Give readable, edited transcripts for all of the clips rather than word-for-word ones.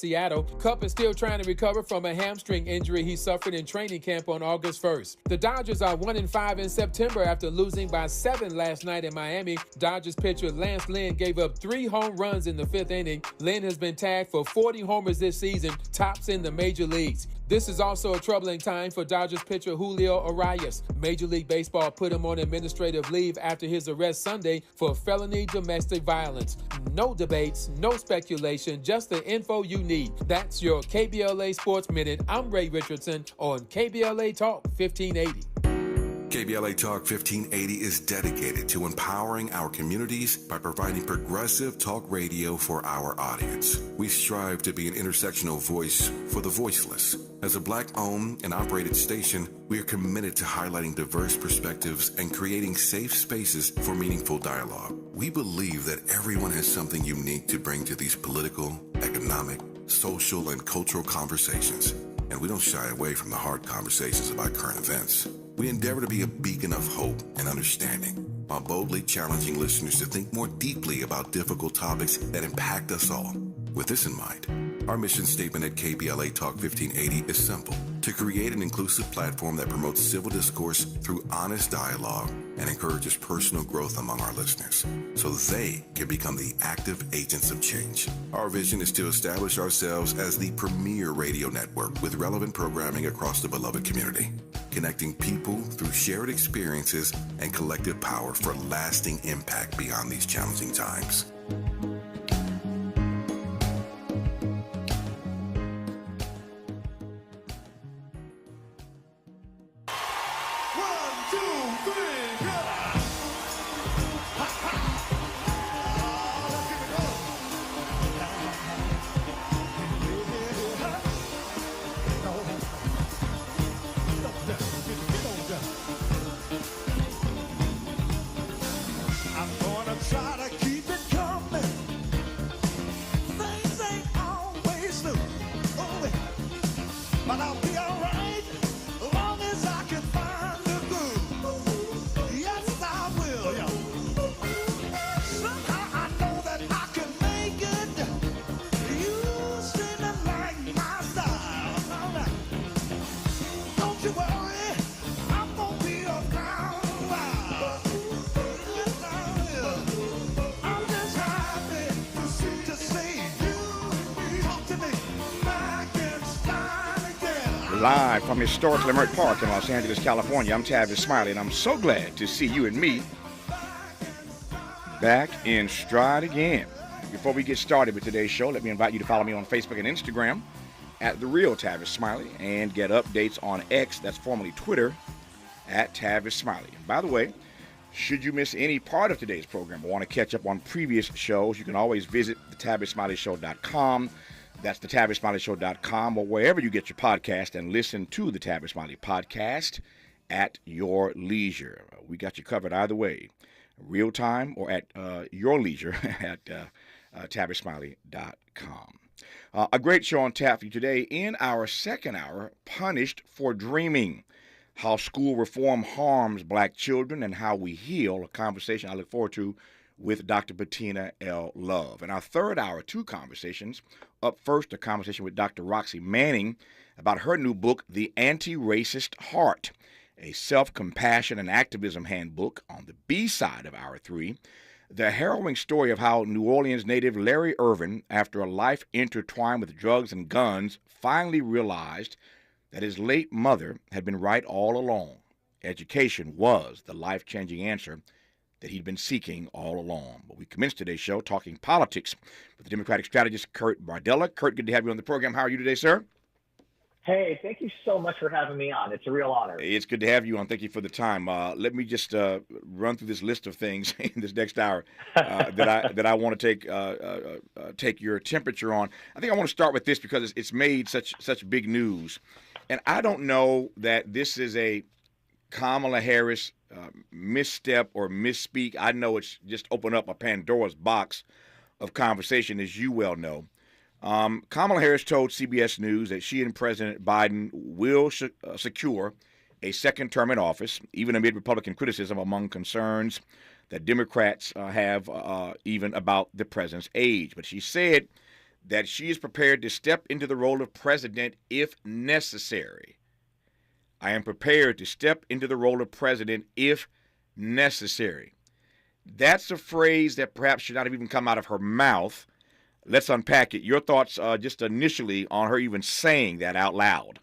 Seattle. Kupp is still trying to recover from a hamstring injury he suffered in training camp on August 1st. The Dodgers are 1-5 in September after losing by 7 last night in Miami. Dodgers pitcher Lance Lynn gave up 3 home runs in the 5th inning. Lynn has been tagged for 40 homers this season, tops in the major leagues. This is also a troubling time for Dodgers pitcher Julio Urias. Major League Baseball put him on administrative leave after his arrest Sunday for felony domestic violence. No debates, no speculation, just the info you need. That's your KBLA Sports Minute. I'm Ray Richardson on KBLA Talk 1580. KBLA Talk 1580 is dedicated to empowering our communities by providing progressive talk radio for our audience. We strive to be an intersectional voice for the voiceless. As a Black-owned and operated station, we are committed to highlighting diverse perspectives and creating safe spaces for meaningful dialogue. We believe that everyone has something unique to bring to these political, economic, social, and cultural conversations, and we don't shy away from the hard conversations about current events. We endeavor to be a beacon of hope and understanding, while boldly challenging listeners to think more deeply about difficult topics that impact us all. With this in mind, our mission statement at KBLA Talk 1580 is simple: to create an inclusive platform that promotes civil discourse through honest dialogue and encourages personal growth among our listeners, so they can become the active agents of change. Our vision is to establish ourselves as the premier radio network with relevant programming across the beloved community, connecting people through shared experiences and collective power for lasting impact beyond these challenging times. Live from historic Leimert Park in Los Angeles, California, I'm Tavis Smiley, and I'm so glad to see you and me back in stride again. Before we get started with today's show, let me invite you to follow me on Facebook and Instagram at The Real Tavis Smiley and get updates on X, that's formerly Twitter, at Tavis Smiley. And by the way, should you miss any part of today's program or want to catch up on previous shows, you can always visit thetavisSmileyShow.com. That's thetavisSmileyShow.com or wherever you get your podcast, and listen to the Tavis Smiley podcast at your leisure. We got you covered either way, real time or at your leisure at TavisSmiley.com. A great show on tap for you today. In our second hour, Punished for Dreaming, how school reform harms black children and how we heal, a conversation I look forward to with Dr. Bettina L. Love. In our third hour, 2 conversations. Up first, a conversation with Dr. Roxy Manning about her new book, The Anti-Racist Heart, a self-compassion and activism handbook. On the B side of hour 3, the harrowing story of how New Orleans native Larry Irvin, after a life intertwined with drugs and guns, finally realized that his late mother had been right all along. Education was the life-changing answer that he'd been seeking all along. But we commenced today's show talking politics with the Democratic strategist Kurt Bardella. Kurt, good to have you on the program. How are you today, sir? Hey, thank you so much for having me on. It's a real honor. It's good to have you on. Thank you for the time. Let me just run through this list of things in this next hour that I want to take your temperature on. I think I want to start with this because it's made such big news, and I don't know that this is a Kamala Harris misstep or misspeak. I know it's just opened up a Pandora's box of conversation, as you well know. Kamala Harris told CBS News that she and President Biden will secure a second term in office, even amid Republican criticism among concerns that Democrats have even about the president's age. But she said that she is prepared to step into the role of president if necessary. I am prepared to step into the role of president if necessary. That's a phrase that perhaps should not have even come out of her mouth. Let's unpack it. Your thoughts just initially on her even saying that out loud.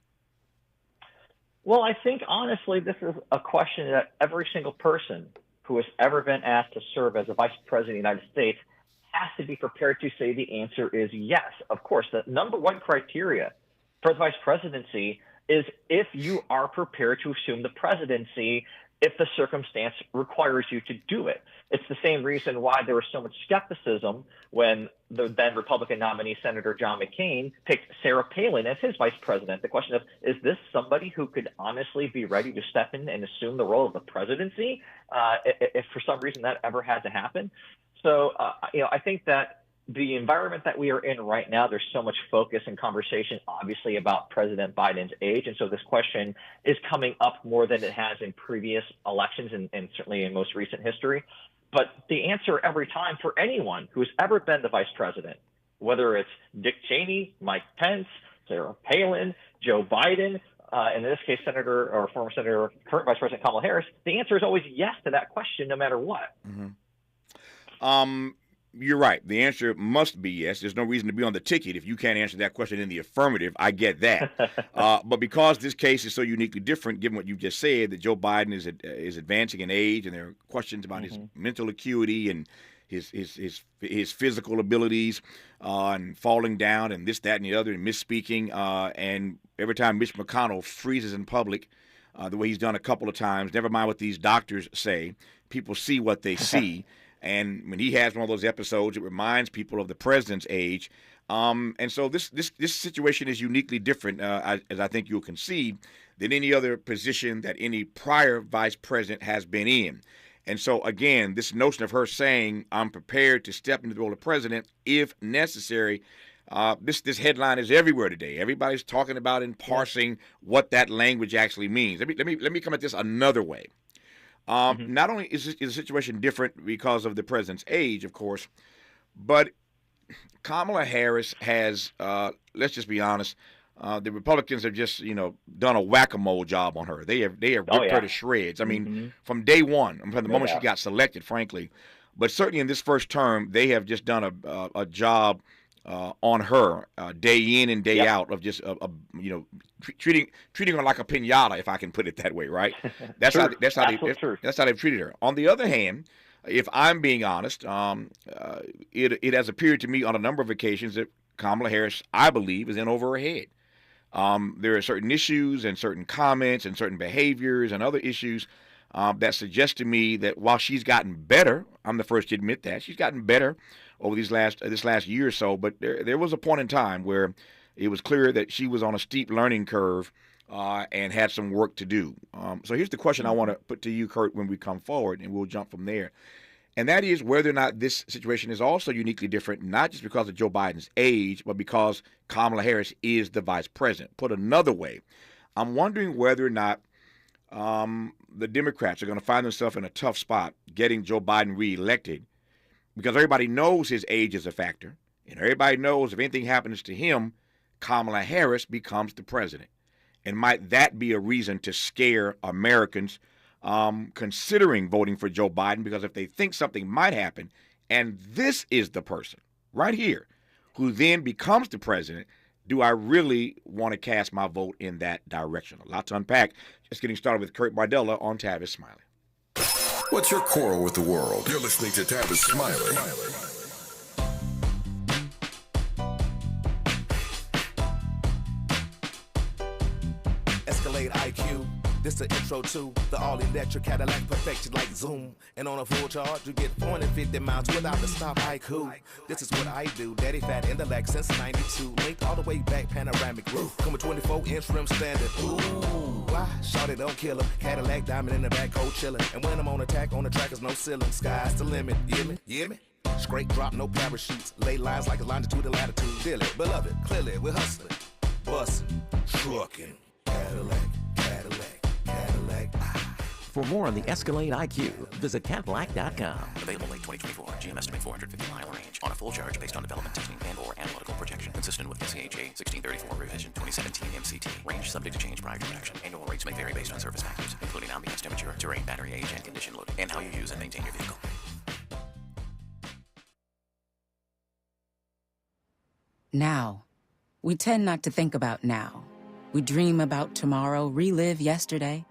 Well, I think, honestly, this is a question that every single person who has ever been asked to serve as a vice president of the United States has to be prepared to say the answer is yes. Of course, the number one criteria for the vice presidency is if you are prepared to assume the presidency if the circumstance requires you to do it. It's the same reason why there was so much skepticism when the then Republican nominee, Senator John McCain, picked Sarah Palin as his vice president. The question of, is this somebody who could honestly be ready to step in and assume the role of the presidency if for some reason that ever had to happen? So, I think that the environment that we are in right now, there's so much focus and conversation, obviously, about President Biden's age. And so this question is coming up more than it has in previous elections and certainly in most recent history. But the answer every time for anyone who's ever been the vice president, whether it's Dick Cheney, Mike Pence, Sarah Palin, Joe Biden, in this case, Senator or former Senator, current Vice President Kamala Harris, the answer is always yes to that question, no matter what. Mm-hmm. You're right. The answer must be yes. There's no reason to be on the ticket if you can't answer that question in the affirmative. I get that. But because this case is so uniquely different, given what you just said, that Joe Biden is advancing in age, and there are questions about his mental acuity and his physical abilities, and falling down and this, that, and the other, and misspeaking. And every time Mitch McConnell freezes in public, the way he's done a couple of times, never mind what these doctors say, people see what they see. And when he has one of those episodes, it reminds people of the president's age. And so this situation is uniquely different, as I think you'll concede, than any other position that any prior vice president has been in. And so, again, this notion of her saying, I'm prepared to step into the role of president if necessary, this headline is everywhere today. Everybody's talking about and parsing what that language actually means. Let me come at this another way. Not only is the situation different because of the president's age, of course, but Kamala Harris has, let's just be honest, the Republicans have just, done a whack-a-mole job on her. They have ripped her to shreds. I mean, from day one, from the moment she got selected, frankly. But certainly in this first term, they have just done a job on her day in and day out of just treating her like a piñata, if I can put it that way, right? That's how they've treated her. On the other hand, if I'm being honest, it has appeared to me on a number of occasions that Kamala Harris, I believe, is in over her head. There are certain issues and certain comments and certain behaviors and other issues that suggest to me that while she's gotten better, I'm the first to admit that she's gotten better over this last year or so, but there was a point in time where it was clear that she was on a steep learning curve and had some work to do. So here's the question I want to put to you, Kurt, when we come forward, and we'll jump from there. And that is whether or not this situation is also uniquely different, not just because of Joe Biden's age, but because Kamala Harris is the vice president. Put another way, I'm wondering whether or not the Democrats are going to find themselves in a tough spot getting Joe Biden reelected, because everybody knows his age is a factor, and everybody knows if anything happens to him, Kamala Harris becomes the president. And might that be a reason to scare Americans considering voting for Joe Biden? Because if they think something might happen, and this is the person right here who then becomes the president, do I really want to cast my vote in that direction? A lot to unpack. Just getting started with Kurt Bardella on Tavis Smiley. What's your quarrel with the world? You're listening to Tavis Smiley. Escalade IQ. This the intro to the all-electric Cadillac, perfected like Zoom. And on a full charge, you get 450 miles without the stop. Haiku. This is what I do. Daddy fat intellect since 92. Linked all the way back, panoramic roof. Come with 24-inch rim standard. Ooh, why? Shawty don't kill him. Cadillac diamond in the back, cold chillin'. And when I'm on attack, on the track is no ceiling. Sky's the limit. You hear me? Straight drop, no parachutes. Lay lines like a longitude and latitude. Deal it, beloved, clearly we're hustling. Bussin', truckin'. Cadillac. For more on the Escalade IQ, visit Cadillac.com. Available late 2024. GM estimate 450 mile range on a full charge based on development testing and/or analytical projection consistent with SCHA 1634 revision 2017 MCT. Range subject to change prior to production. Annual rates may vary based on service factors, including ambience temperature, terrain, battery age, and condition load, and how you use and maintain your vehicle. Now. We tend not to think about now. We dream about tomorrow, relive yesterday.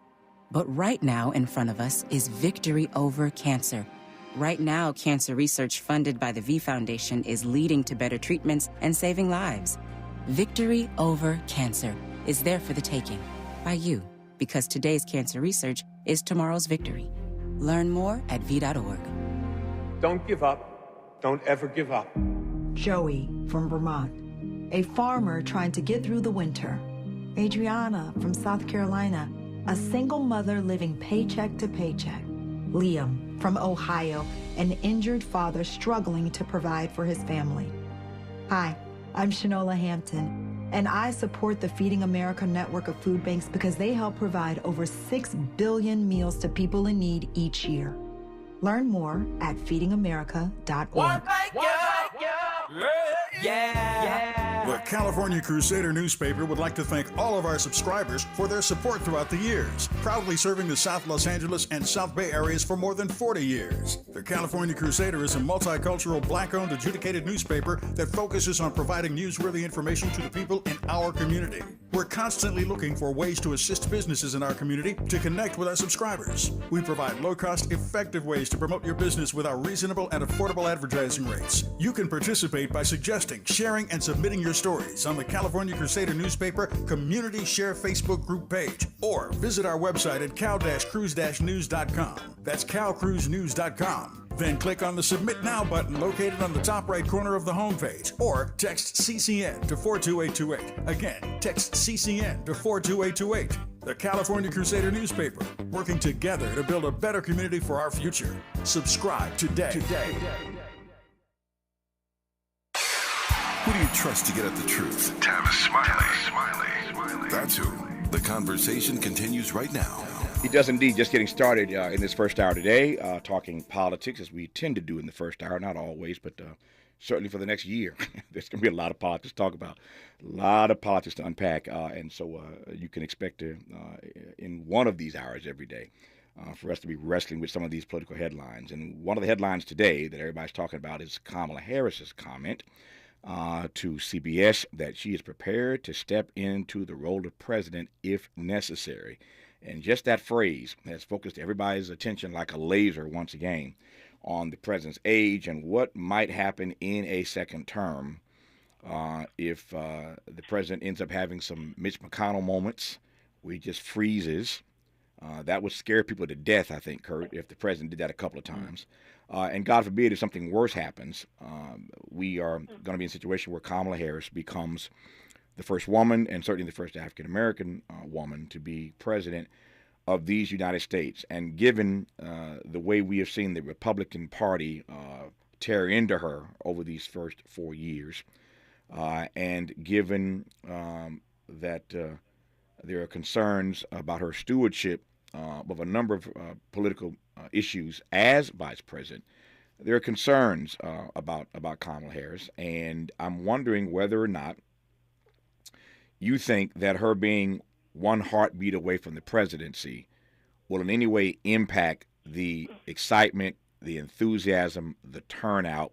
But right now in front of us is victory over cancer. Right now, cancer research funded by the V Foundation is leading to better treatments and saving lives. Victory over cancer is there for the taking by you, because today's cancer research is tomorrow's victory. Learn more at v.org. Don't give up. Don't ever give up. Joey from Vermont, a farmer trying to get through the winter. Adriana from South Carolina, a single mother living paycheck to paycheck. Liam from Ohio, an injured father struggling to provide for his family. Hi, I'm Shanola Hampton, and I support the Feeding America network of food banks because they help provide over 6 billion meals to people in need each year. Learn more at feedingamerica.org. The California Crusader newspaper would like to thank all of our subscribers for their support throughout the years, proudly serving the South Los Angeles and South Bay areas for more than 40 years. The California Crusader is a multicultural, black-owned, adjudicated newspaper that focuses on providing newsworthy information to the people in our community. We're constantly looking for ways to assist businesses in our community to connect with our subscribers. We provide low-cost, effective ways to promote your business with our reasonable and affordable advertising rates. You can participate by suggesting, sharing, and submitting your stories on the California Crusader newspaper Community Share Facebook group page, or visit our website at cal-cruise-news.com. That's calcruisenews.com. Then click on the Submit Now button located on the top right corner of the homepage, or text CCN to 42828. Again, text CCN to 42828. The California Crusader newspaper, working together to build a better community for our future. Subscribe today. Who do you trust to get at the truth? Tavis Smiley. That's who. The conversation continues right now. He does indeed. Just getting started in this first hour today, talking politics, as we tend to do in the first hour. Not always, but certainly for the next year. There's going to be a lot of politics to talk about, a lot of politics to unpack. And so you can expect to, in one of these hours every day, for us to be wrestling with some of these political headlines. And one of the headlines today that everybody's talking about is Kamala Harris's comment to CBS that she is prepared to step into the role of president if necessary. And just that phrase has focused everybody's attention like a laser once again on the president's age and what might happen in a second term if the president ends up having some Mitch McConnell moments where he just freezes. That would scare people to death, I think, Kurt, if the president did that a couple of times. And God forbid if something worse happens, we are going to be in a situation where Kamala Harris becomes the first woman, and certainly the first African-American woman, to be president of these United States. And given the way we have seen the Republican Party tear into her over these first 4 years, and given that there are concerns about her stewardship of a number of political issues as vice president, there are concerns about Kamala Harris, and I'm wondering whether or not you think that her being one heartbeat away from the presidency will in any way impact the excitement, the enthusiasm, the turnout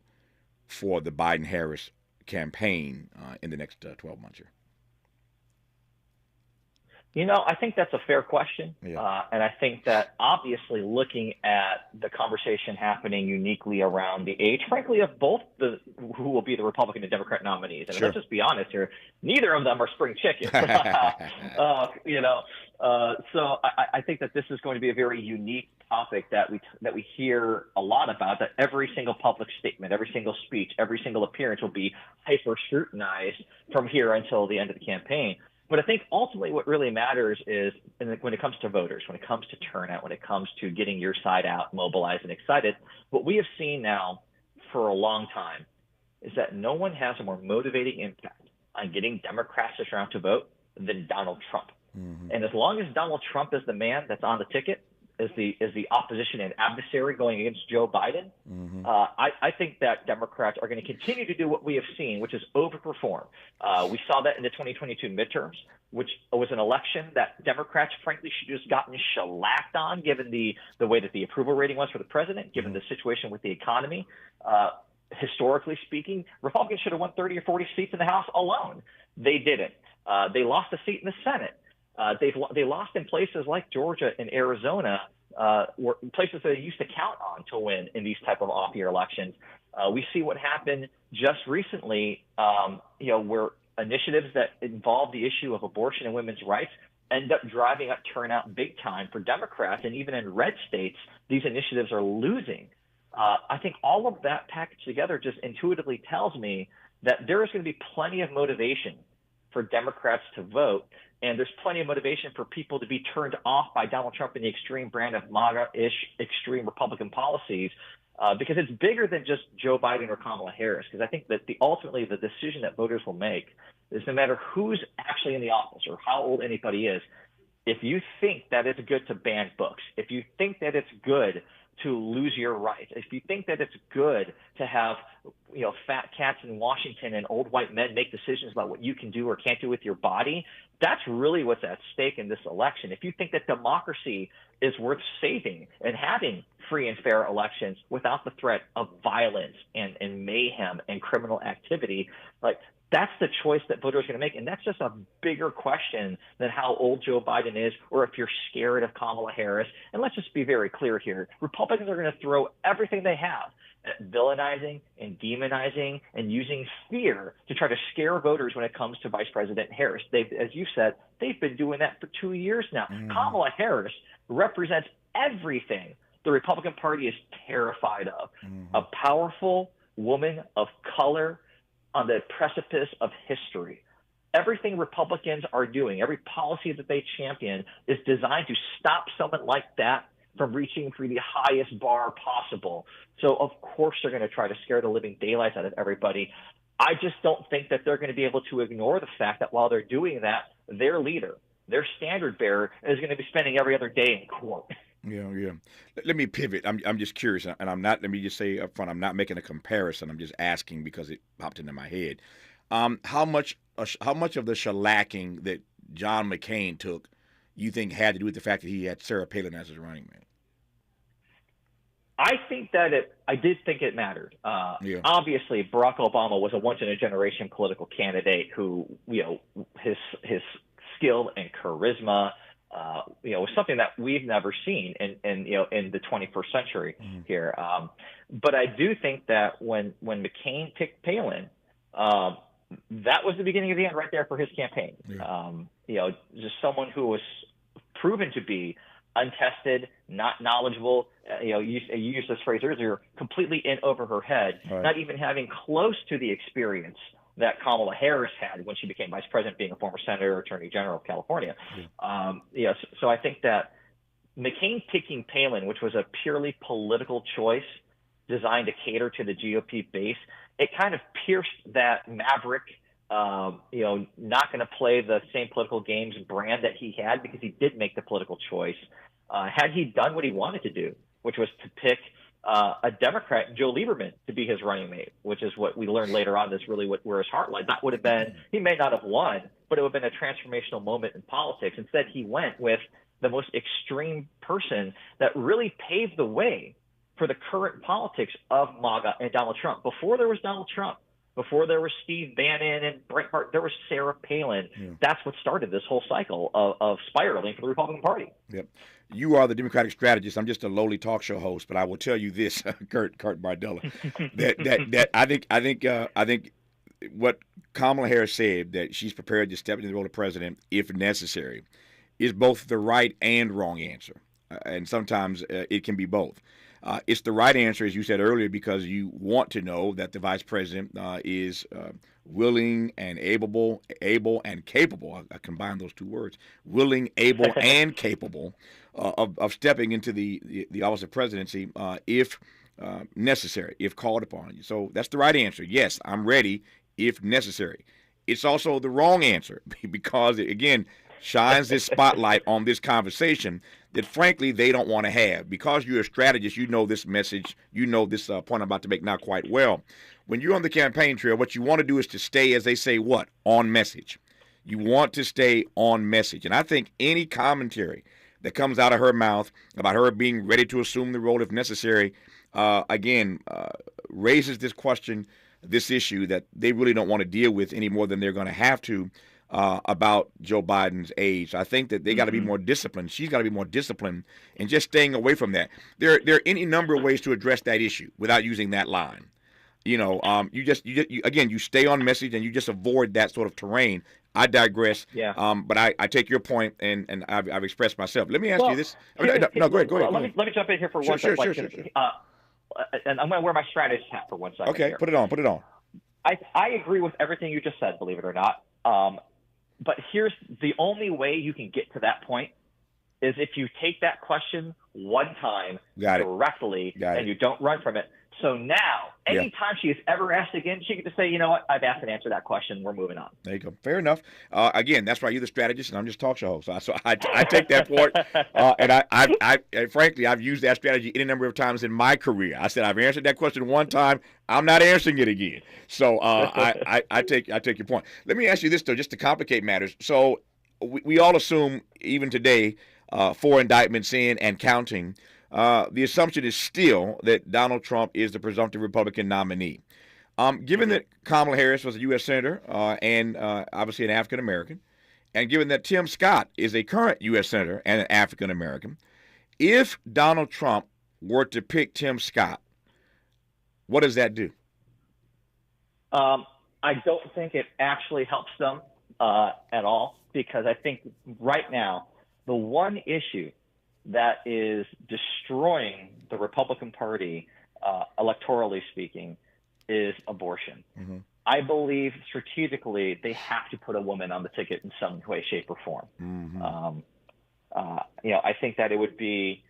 for the Biden-Harris campaign in the next 12 months here? You know, I think that's a fair question. Yeah. And I think that obviously looking at the conversation happening uniquely around the age, frankly, of both who will be the Republican and Democrat nominees. And let's just be honest here, neither of them are spring chickens. So I think that this is going to be a very unique topic that we hear a lot about, that every single public statement, every single speech, every single appearance will be hyper scrutinized from here until the end of the campaign. But I think ultimately what really matters is when it comes to voters, when it comes to turnout, when it comes to getting your side out, mobilized and excited, what we have seen now for a long time is that no one has a more motivating impact on getting Democrats to turn out to vote than Donald Trump. Mm-hmm. And as long as Donald Trump is the man that's on the ticket, the opposition and adversary going against Joe Biden. I think that Democrats are going to continue to do what we have seen, which is overperform. We saw that in the 2022 midterms, which was an election that Democrats, frankly, should have just gotten shellacked on, given the way that the approval rating was for the president, given the situation with the economy. Historically speaking, Republicans should have won 30 or 40 seats in the House alone. They didn't. They lost a seat in the Senate. They lost in places like Georgia and Arizona, places that they used to count on to win in these type of off-year elections. We see what happened just recently, where initiatives that involve the issue of abortion and women's rights end up driving up turnout big time for Democrats. And even in red states, these initiatives are losing. I think all of that packaged together just intuitively tells me that there is going to be plenty of motivation for Democrats to vote, and there's plenty of motivation for people to be turned off by Donald Trump and the extreme brand of MAGA-ish extreme Republican policies, because it's bigger than just Joe Biden or Kamala Harris. Because I think that ultimately the decision that voters will make is no matter who's actually in the office or how old anybody is, if you think that it's good to ban books, if you think that it's good to lose your rights, if you think that it's good to have, fat cats in Washington and old white men make decisions about what you can do or can't do with your body, that's really what's at stake in this election. If you think that democracy is worth saving and having free and fair elections without the threat of violence and mayhem and criminal activity, that's the choice that voters are going to make. And that's just a bigger question than how old Joe Biden is or if you're scared of Kamala Harris. And let's just be very clear here. Republicans are going to throw everything they have at villainizing and demonizing and using fear to try to scare voters when it comes to Vice President Harris. As you said, they've been doing that for 2 years now. Kamala Harris represents everything the Republican Party is terrified of. A powerful woman of color on the precipice of history. Everything Republicans are doing, every policy that they champion is designed to stop someone like that from reaching for the highest bar possible. So of course they're going to try to scare the living daylights out of everybody. I just don't think that they're going to be able to ignore the fact that while they're doing that, their leader, their standard bearer, is going to be spending every other day in court. Yeah. Let me pivot. I'm just curious, and I'm not. Let me just say up front, I'm not making a comparison. I'm just asking because it popped into my head. How much of the shellacking that John McCain took, you think had to do with the fact that he had Sarah Palin as his running mate? I think that I did think it mattered. Obviously, Barack Obama was a once-in-a-generation political candidate who, his skill and charisma, was something that we've never seen in the 21st century here. But I do think that when McCain picked Palin, that was the beginning of the end right there for his campaign. Just someone who was proven to be untested, not knowledgeable. You used this phrase earlier, completely in over her head, not even having close to the experience that Kamala Harris had when she became vice president, being a former senator, attorney general of California. So I think that McCain picking Palin, which was a purely political choice designed to cater to the GOP base, it kind of pierced that maverick, not going to play the same political games brand that he had, because he did make the political choice. Had he done what he wanted to do, which was to pick a Democrat, Joe Lieberman, to be his running mate, which is what we learned later on is really where his heart lied. That would have been, he may not have won, but it would have been a transformational moment in politics. Instead, he went with the most extreme person that really paved the way for the current politics of MAGA and Donald Trump. Before there was Donald Trump, before there was Steve Bannon and Breitbart, there was Sarah Palin. That's what started this whole cycle of spiraling for the Republican Party. Yep. You are the Democratic strategist. I'm just a lowly talk show host, but I will tell you this, Kurt Bardella, that I think what Kamala Harris said, that she's prepared to step into the role of president if necessary, is both the right and wrong answer, and sometimes it can be both. It's the right answer, as you said earlier, because you want to know that the vice president is willing and able and capable. I combine those two words: willing, able, and capable of stepping into the office of presidency if necessary, if called upon. So that's the right answer. Yes, I'm ready if necessary. It's also the wrong answer because, again, shines this spotlight on this conversation that, frankly, they don't want to have. Because you're a strategist, you know this message, you know this point I'm about to make now quite well. When you're on the campaign trail, what you want to do is to stay, as they say, what? On message. You want to stay on message. And I think any commentary that comes out of her mouth about her being ready to assume the role if necessary, raises this question, this issue that they really don't want to deal with any more than they're going to have to about Joe Biden's age. I think that they got to be more disciplined. She's got to be more disciplined in just staying away from that. There are any number of ways to address that issue without using that line. You stay on message and you just avoid that sort of terrain. I digress. Yeah. But I take your point and I've expressed myself. Let me ask you this. Go ahead. Let me jump in here for one second. Sure. And I'm going to wear my strategist hat for 1 second. Okay, here. put it on. I agree with everything you just said, believe it or not. But here's the only way you can get to that point is if you take that question one time directly and you don't run from it. So now, anytime she is ever asked again, she can just say, you know what, I've asked and answered that question. We're moving on. There you go. Fair enough. Again, that's why you're the strategist and I'm just talk show host. So I take that point. And frankly, I've used that strategy any number of times in my career. I said, I've answered that question one time. I'm not answering it again. So I take your point. Let me ask you this, though, just to complicate matters. So we all assume, even today, 4 indictments in and counting, the assumption is still that Donald Trump is the presumptive Republican nominee. Given that Kamala Harris was a U.S. Senator and obviously an African American, and given that Tim Scott is a current U.S. Senator and an African American, if Donald Trump were to pick Tim Scott, what does that do? I don't think it actually helps them at all, because I think right now the one issue that is destroying the Republican Party, electorally speaking, is abortion. Mm-hmm. I believe strategically they have to put a woman on the ticket in some way, shape, or form. Mm-hmm. I think that it would be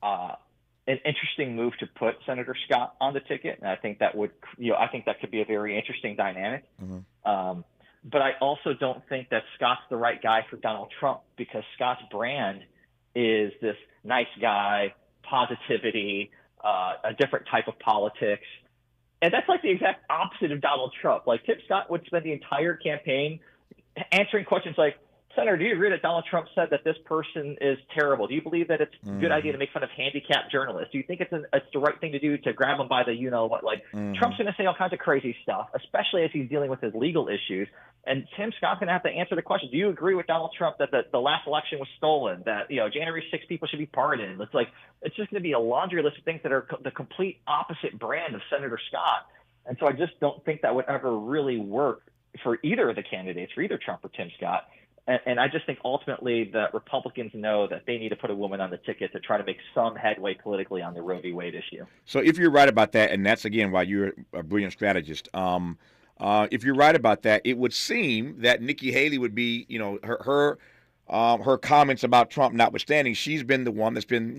an interesting move to put Senator Scott on the ticket, and I think that could be a very interesting dynamic. Mm-hmm. But I also don't think that Scott's the right guy for Donald Trump, because Scott's brand is this nice guy, positivity, a different type of politics. And that's like the exact opposite of Donald Trump. Like, Tim Scott would spend the entire campaign answering questions like, Senator, do you agree that Donald Trump said that this person is terrible? Do you believe that it's a good idea to make fun of handicapped journalists? Do you think it's the right thing to do to grab them by the you-know-what? Like, Trump's going to say all kinds of crazy stuff, especially as he's dealing with his legal issues. And Tim Scott's going to have to answer the question, do you agree with Donald Trump that the last election was stolen, that January 6 people should be pardoned? It's just going to be a laundry list of things that are the complete opposite brand of Senator Scott. And so I just don't think that would ever really work for either of the candidates, for either Trump or Tim Scott. And I just think ultimately that Republicans know that they need to put a woman on the ticket to try to make some headway politically on the Roe v. Wade issue. So if you're right about that, and that's, again, why you're a brilliant strategist, if you're right about that, it would seem that Nikki Haley would be, her comments about Trump notwithstanding, she's been the one that's been,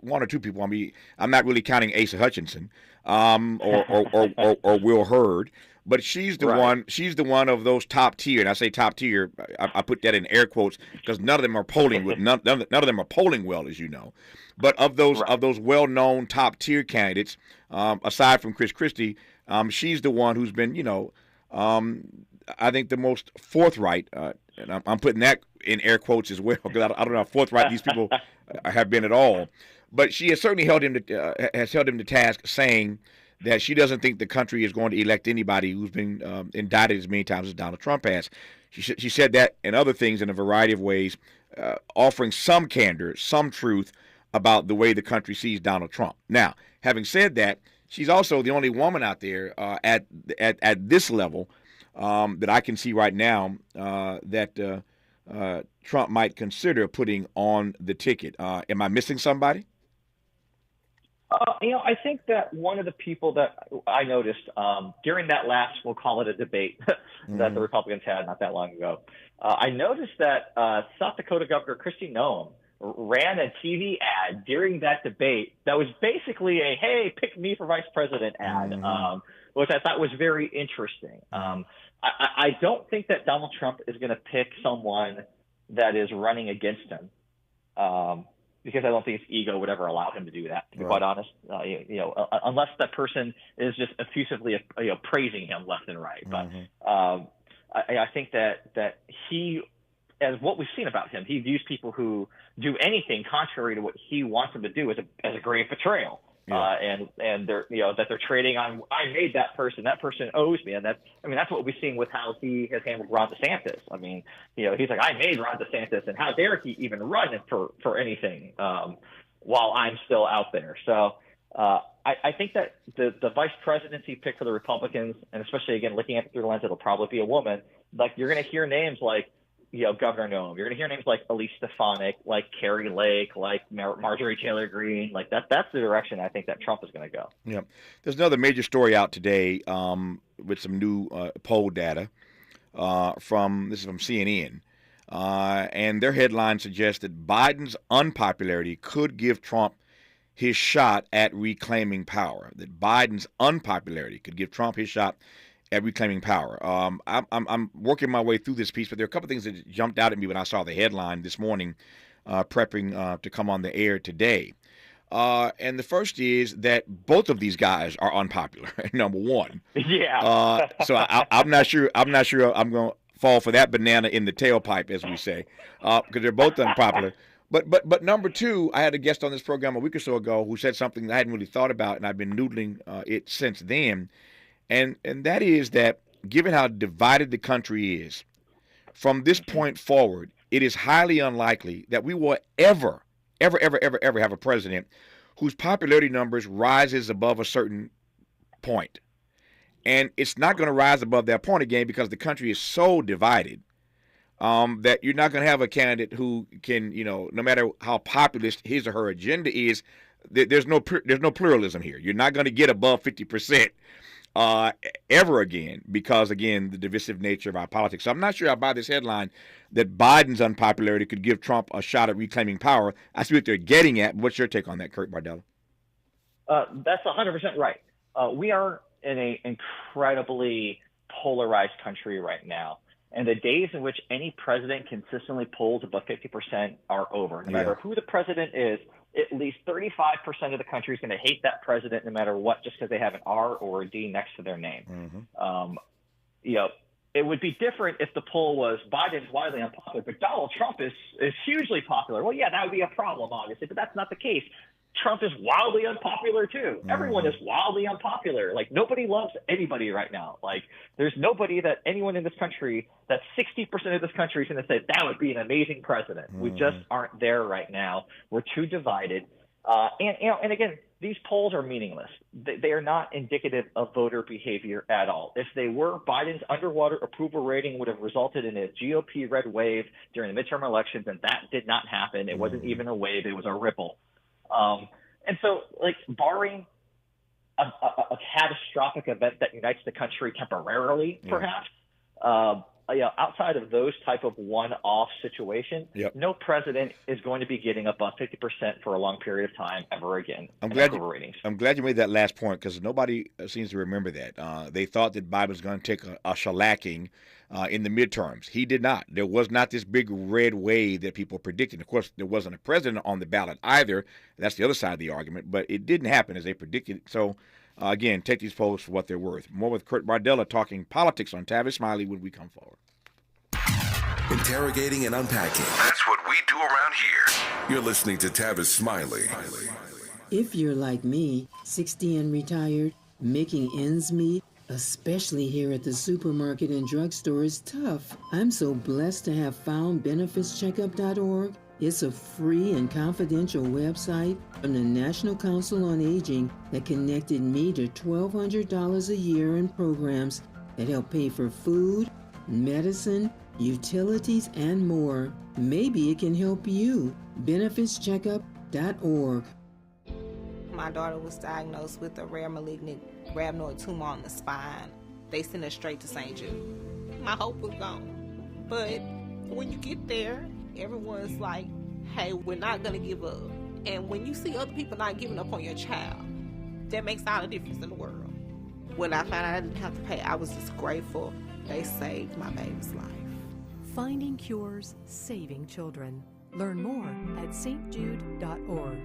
one or two people. I mean, I'm not really counting Asa Hutchinson or Will Hurd. But she's the one. She's the one of those top tier, and I say top tier. I put that in air quotes because none of them are polling with none of them are polling well, as you know. But of those well-known top tier candidates, aside from Chris Christie, she's the one who's been, I think the most forthright. And I'm putting that in air quotes as well because I don't know how forthright these people have been at all. But she has certainly held him to task, saying that she doesn't think the country is going to elect anybody who's been indicted as many times as Donald Trump has. She said that and other things in a variety of ways, offering some candor, some truth about the way the country sees Donald Trump. Now, having said that, she's also the only woman out there at this level that I can see right now that Trump might consider putting on the ticket. Am I missing somebody? I think that one of the people that I noticed during that last, we'll call it a debate that the Republicans had not that long ago, I noticed that South Dakota Governor Kristi Noem ran a TV ad during that debate that was basically a, hey, pick me for vice president ad, which I thought was very interesting. I don't think that Donald Trump is going to pick someone that is running against him, because I don't think his ego would ever allow him to do that, to be quite honest. Unless that person is just effusively praising him left and right. But I think that he, as what we've seen about him, he views people who do anything contrary to what he wants them to do as a grave betrayal. And they're, that they're trading on, I made that person owes me. And that's what we're seeing with how he has handled Ron DeSantis. I mean, he's like, I made Ron DeSantis, and how dare he even run for anything, while I'm still out there. So, I think that the vice presidency pick for the Republicans, and especially again, looking at it through the lens, it'll probably be a woman. Like, you're going to hear names like, Governor Noem. You're going to hear names like Elise Stefanik, like Carrie Lake, like Marjorie Taylor Greene. Like that's the direction I think that Trump is going to go. Yeah. There's another major story out today with some new poll data from CNN. And their headline suggests that Biden's unpopularity could give Trump his shot at reclaiming power. That Biden's unpopularity could give Trump his shot at reclaiming power. I'm working my way through this piece, but there are a couple of things that jumped out at me when I saw the headline this morning, prepping to come on the air today. And the first is that both of these guys are unpopular. Number one. Yeah. So I'm not sure I'm going to fall for that banana in the tailpipe, as we say, because they're both unpopular. But number two, I had a guest on this program a week or so ago who said something that I hadn't really thought about, and I've been noodling it since then. And that is that given how divided the country is, from this point forward, it is highly unlikely that we will ever have a president whose popularity numbers rises above a certain point. And it's not going to rise above that point again because the country is so divided that you're not going to have a candidate who can, no matter how populist his or her agenda is, there's no pluralism here. You're not going to get above 50%. Ever again, because again, the divisive nature of our politics. So I'm not sure I buy this headline that Biden's unpopularity could give Trump a shot at reclaiming power. I see what they're getting at. What's your take on that, Kurt Bardella? That's 100% right. We are in an incredibly polarized country right now. And the days in which any president consistently polls above 50% are over. No matter who the president is, at least 35% of the country is going to hate that president no matter what, just because they have an R or a D next to their name. It would be different if the poll was Biden's widely unpopular, but Donald Trump is hugely popular. Well, yeah, that would be a problem, obviously, but that's not the case. Trump is wildly unpopular too. Everyone is wildly unpopular. Like, nobody loves anybody right now. Like, there's nobody that anyone in this country, that 60% of this country is going to say that would be an amazing president. We just aren't there right now. We're too divided. And again, these polls are meaningless. They are not indicative of voter behavior at all. If they were, Biden's underwater approval rating would have resulted in a GOP red wave during the midterm elections, and that did not happen. It wasn't even a wave. It was a ripple. And so, like, barring a catastrophic event that unites the country temporarily, perhaps, outside of those type of one-off situations, no president is going to be getting above 50% for a long period of time ever again. I'm glad you made that last point, because nobody seems to remember that. They thought that Biden was going to take a shellacking in the midterms. He did not. There was not this big red wave that people predicted. Of course, there wasn't a president on the ballot either. That's the other side of the argument. But it didn't happen as they predicted. So, again, take these polls for what they're worth. More with Kurt Bardella talking politics on Tavis Smiley when we come forward. Interrogating and unpacking. That's what we do around here. You're listening to Tavis Smiley. If you're like me, 60 and retired, making ends meet, especially here at the supermarket and drugstore, is tough. I'm so blessed to have found BenefitsCheckup.org. It's a free and confidential website from the National Council on Aging that connected me to $1,200 a year in programs that help pay for food, medicine, utilities, and more. Maybe it can help you. BenefitsCheckup.org. My daughter was diagnosed with a rare malignant rhabdoid tumor on the spine. They sent her straight to St. Jude. My hope was gone. But when you get there, everyone's like, hey, we're not going to give up. And when you see other people not giving up on your child, that makes all the difference in the world. When I found out I didn't have to pay, I was just grateful. They saved my baby's life. Finding cures, saving children. Learn more at stjude.org.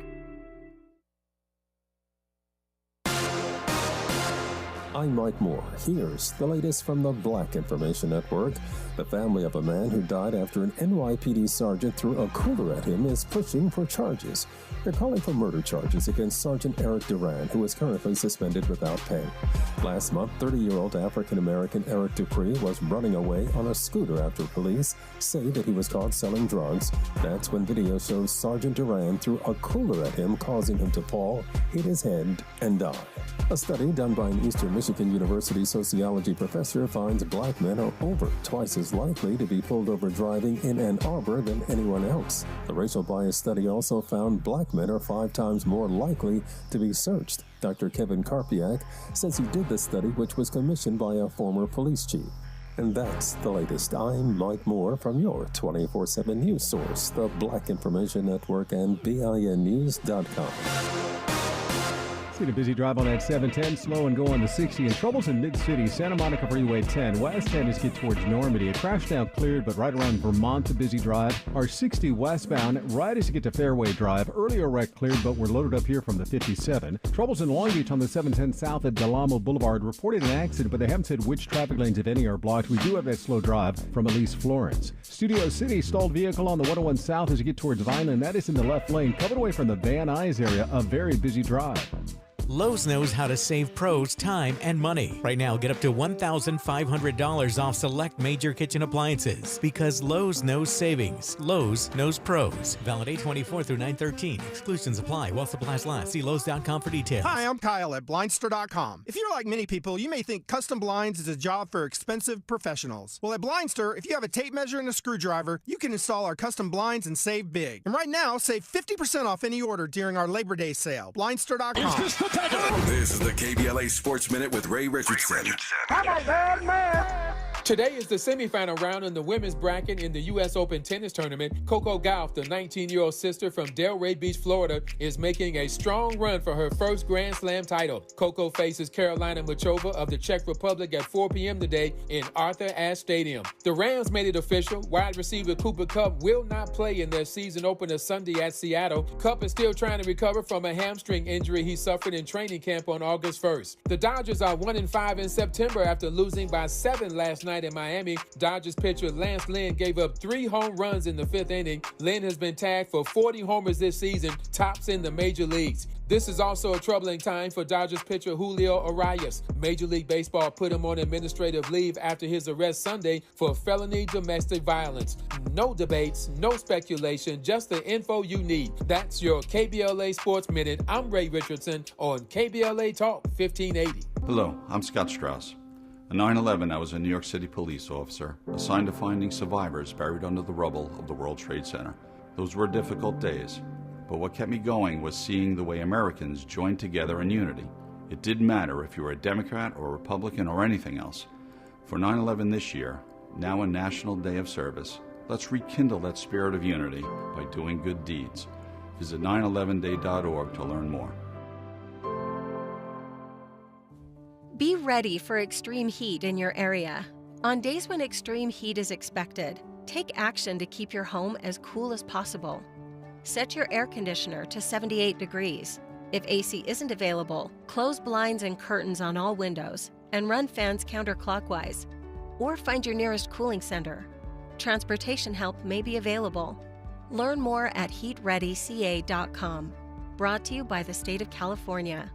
I'm Mike Moore. Here's the latest from the Black Information Network. The family of a man who died after an NYPD sergeant threw a cooler at him is pushing for charges. They're calling for murder charges against Sergeant Eric Duran, who is currently suspended without pay. Last month, 30-year-old African-American Eric Dupree was running away on a scooter after police say that he was caught selling drugs. That's when video shows Sergeant Duran threw a cooler at him, causing him to fall, hit his head, and die. A study done by an Eastern Michigan University sociology professor finds black men are over twice as likely to be pulled over driving in Ann Arbor than anyone else. The racial bias study also found black men are 5 times more likely to be searched. Dr. Kevin Karpiak says he did the study, which was commissioned by a former police chief. And that's the latest. I'm Mike Moore from your 24/7 news source, the Black Information Network and BINnews.com. See the busy drive on that 710, slow and go on the 60, and troubles in Mid-City, Santa Monica Freeway 10. West 10 as you get towards Normandy. A crash now cleared, but right around Vermont, the busy drive. Our 60 westbound, right as you get to Fairway Drive. Earlier wreck cleared, but we're loaded up here from the 57. Troubles in Long Beach on the 710 south at Del Amo Boulevard. Reported an accident, but they haven't said which traffic lanes, if any, are blocked. We do have that slow drive from Elise Florence. Studio City, stalled vehicle on the 101 south as you get towards Vineland. That is in the left lane, covered away from the Van Nuys area. A very busy drive. Lowe's knows how to save pros time and money. Right now, get up to $1,500 off select major kitchen appliances because Lowe's knows savings. Lowe's knows pros. Valid 8/24 through 9/13. Exclusions apply while supplies last. See Lowe's.com for details. Hi, I'm Kyle at Blindster.com. If you're like many people, you may think custom blinds is a job for expensive professionals. Well, at Blindster, if you have a tape measure and a screwdriver, you can install our custom blinds and save big. And right now, save 50% off any order during our Labor Day sale. Blindster.com. This is the KBLA Sports Minute with Ray Richardson. I'm a bad man. Today is the semifinal round in the women's bracket in the U.S. Open tennis tournament. Coco Gauff, the 19-year-old sister from Delray Beach, Florida, is making a strong run for her first Grand Slam title. Coco faces Karolina Muchova of the Czech Republic at 4 p.m. today in Arthur Ashe Stadium. The Rams made it official. Wide receiver Cooper Kupp will not play in their season opener Sunday at Seattle. Kupp is still trying to recover from a hamstring injury he suffered in training camp on August 1st. The Dodgers are 1-5 in September after losing by 7 last night in Miami. Dodgers pitcher Lance Lynn gave up 3 home runs in the 5th inning. Lynn has been tagged for 40 homers this season, tops in the major leagues. This is also a troubling time for Dodgers pitcher Julio Urias. Major League Baseball put him on administrative leave after his arrest Sunday for felony domestic violence. No debates, no speculation, just the info you need. That's your KBLA Sports Minute. I'm Ray Richardson on KBLA Talk 1580. Hello, I'm Scott Strauss. On 9/11, I was a New York City police officer assigned to finding survivors buried under the rubble of the World Trade Center. Those were difficult days, but what kept me going was seeing the way Americans joined together in unity. It didn't matter if you were a Democrat or a Republican or anything else. For 9/11 this year, now a National Day of Service, let's rekindle that spirit of unity by doing good deeds. Visit 911day.org to learn more. Be ready for extreme heat in your area. On days when extreme heat is expected, take action to keep your home as cool as possible. Set your air conditioner to 78 degrees. If AC isn't available, close blinds and curtains on all windows and run fans counterclockwise. Or find your nearest cooling center. Transportation help may be available. Learn more at heatreadyca.com. Brought to you by the state of California.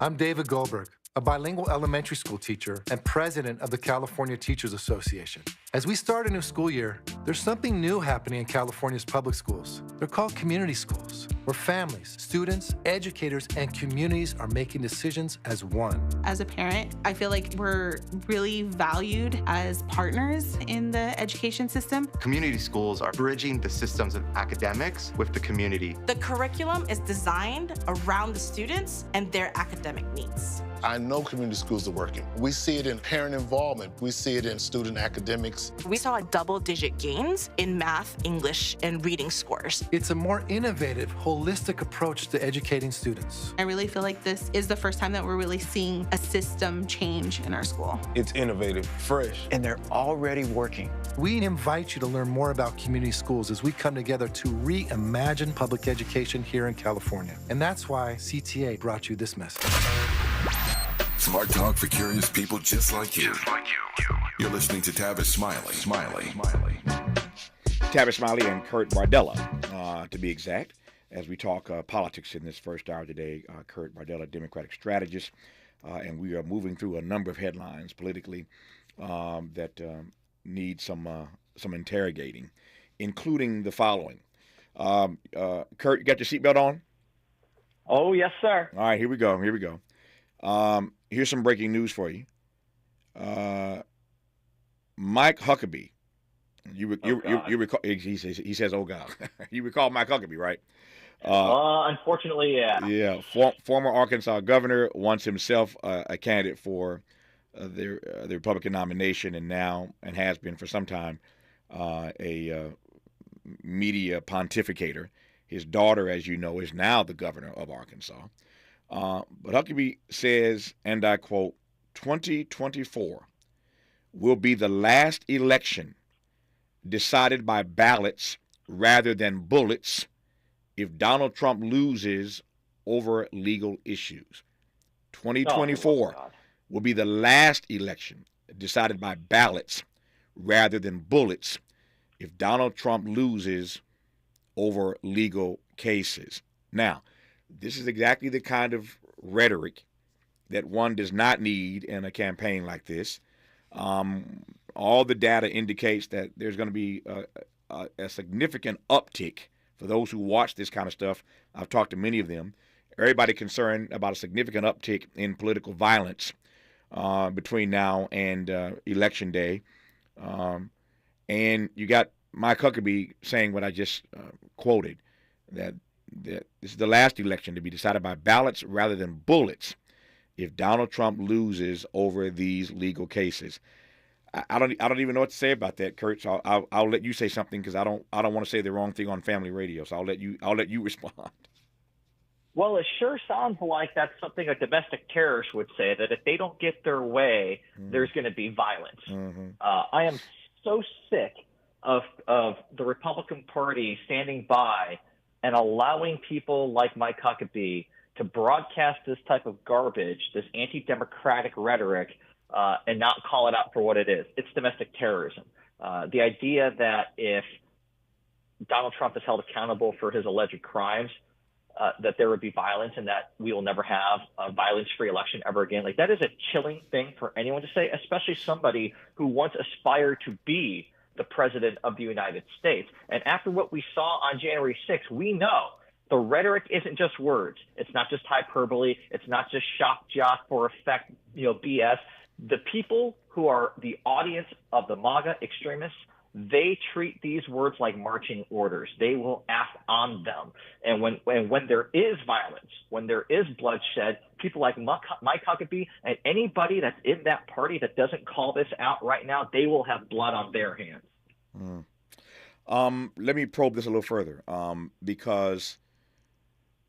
I'm David Goldberg, a bilingual elementary school teacher and president of the California Teachers Association. As we start a new school year, there's something new happening in California's public schools. They're called community schools, where families, students, educators, and communities are making decisions as one. As a parent, I feel like we're really valued as partners in the education system. Community schools are bridging the systems of academics with the community. The curriculum is designed around the students and their academic needs. I know community schools are working. We see it in parent involvement. We see it in student academics. We saw double-digit gains in math, English, and reading scores. It's a more innovative, holistic approach to educating students. I really feel like this is the first time that we're really seeing a system change in our school. It's innovative, fresh, And they're already working. We invite you to learn more about community schools as we come together to reimagine public education here in California. And that's why CTA brought you this message. Smart talk for curious people just like you. You're listening to Tavis Smiley. Tavis Smiley and Kurt Bardella, to be exact, as we talk politics in this first hour today. Kurt Bardella, Democratic strategist, and we are moving through a number of headlines politically that need some interrogating, including the following. Kurt, you got your seatbelt on? Oh, yes, sir. All right, here we go. Here's some breaking news for you. Mike Huckabee. You recall? He says, "Oh God." You recall Mike Huckabee, right? Unfortunately, yeah. Yeah. Former Arkansas governor, once himself a candidate for the Republican nomination, and has been for some time a media pontificator. His daughter, as you know, is now the governor of Arkansas. But Huckabee says, and I quote, 2024 will be the last election decided by ballots rather than bullets if Donald Trump loses over legal issues. 2024 will be the last election decided by ballots rather than bullets if Donald Trump loses over legal cases. Now, this is exactly the kind of rhetoric that one does not need in a campaign like this. All the data indicates that there's going to be a significant uptick for those who watch this kind of stuff. I've talked to many of them. Everybody concerned about a significant uptick in political violence between now and Election Day. And you got Mike Huckabee saying what I just quoted, that this is the last election to be decided by ballots rather than bullets if Donald Trump loses over these legal cases. I don't even know what to say about that, Kurt. So I'll let you say something, because I don't want to say the wrong thing on family radio. So I'll let you respond. Well, it sure sounds like that's something a domestic terrorist would say, that if they don't get their way, there's going to be violence. Mm-hmm. I am so sick of the Republican Party standing by and allowing people like Mike Huckabee to broadcast this type of garbage, this anti-democratic rhetoric, and not call it out for what it is. It's domestic terrorism. The idea that if Donald Trump is held accountable for his alleged crimes, that there would be violence and that we will never have a violence-free election ever again. Like, that is a chilling thing for anyone to say, especially somebody who once aspired to be the president of the United States. And after what we saw on January 6th, we know the rhetoric isn't just words. It's not just hyperbole. It's not just shock jock for effect, BS. The people who are the audience of the MAGA extremists, they treat these words like marching orders. They will act on them. And when there is violence, when there is bloodshed, people like Mike Huckabee and anybody that's in that party that doesn't call this out right now, they will have blood on their hands. Let me probe this a little further, because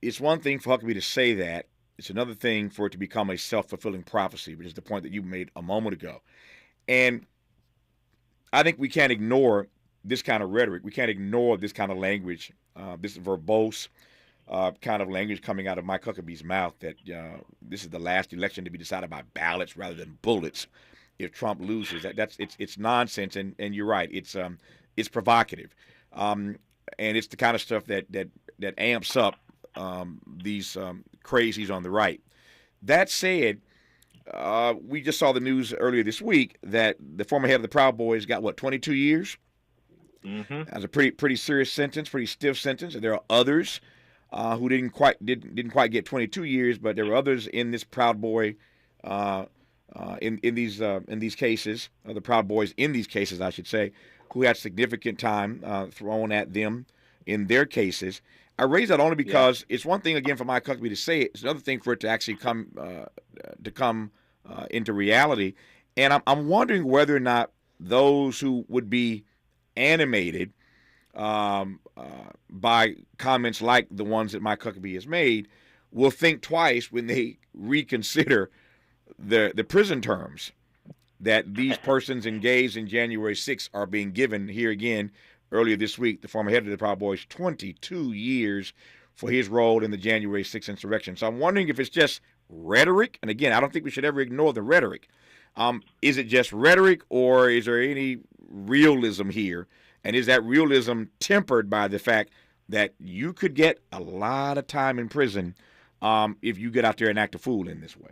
it's one thing for Huckabee to say that. It's another thing for it to become a self-fulfilling prophecy, which is the point that you made a moment ago. And I think we can't ignore this kind of rhetoric. We can't ignore this kind of language, this verbose kind of language coming out of Mike Huckabee's mouth, that this is the last election to be decided by ballots rather than bullets if Trump loses. It's nonsense, and you're right. It's provocative, and it's the kind of stuff that amps up these crazies on the right. That said, we just saw the news earlier this week that the former head of the Proud Boys got 22 years. Mm-hmm. That's a pretty serious sentence, pretty stiff sentence. And there are others who didn't quite get 22 years, but there were others in this Proud Boy in these cases, the Proud Boys in these cases, I should say, who had significant time thrown at them in their cases. I raise that only because it's one thing, again, for Mike Huckabee to say it. It's another thing for it to actually come into reality. And I'm wondering whether or not those who would be animated by comments like the ones that Mike Huckabee has made will think twice when they reconsider the prison terms that these persons engaged in January 6th are being given. Here again, earlier this week, the former head of the Proud Boys, 22 years for his role in the January 6th insurrection. So I'm wondering if it's just rhetoric. And again, I don't think we should ever ignore the rhetoric. Is it just rhetoric, or is there any realism here? And is that realism tempered by the fact that you could get a lot of time in prison if you get out there and act a fool in this way?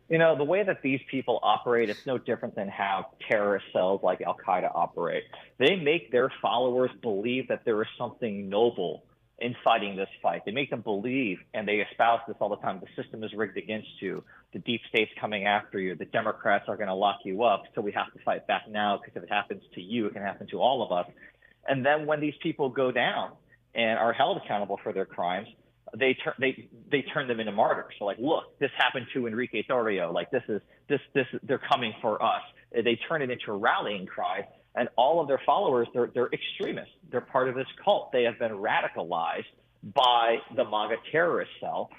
You know, the way that these people operate, it's no different than how terrorist cells like Al-Qaeda operate. They make their followers believe that there is something noble in fighting this fight. They make them believe, and they espouse this all the time, the system is rigged against you, the deep state's coming after you, the Democrats are going to lock you up, so we have to fight back now, because if it happens to you, it can happen to all of us. And then when these people go down and are held accountable for their crimes, they turn them into martyrs. So like, look, this happened to Enrique Torrio. Like this, they're coming for us. They turn it into a rallying cry, and all of their followers, they're extremists. They're part of this cult. They have been radicalized by the MAGA terrorist cell,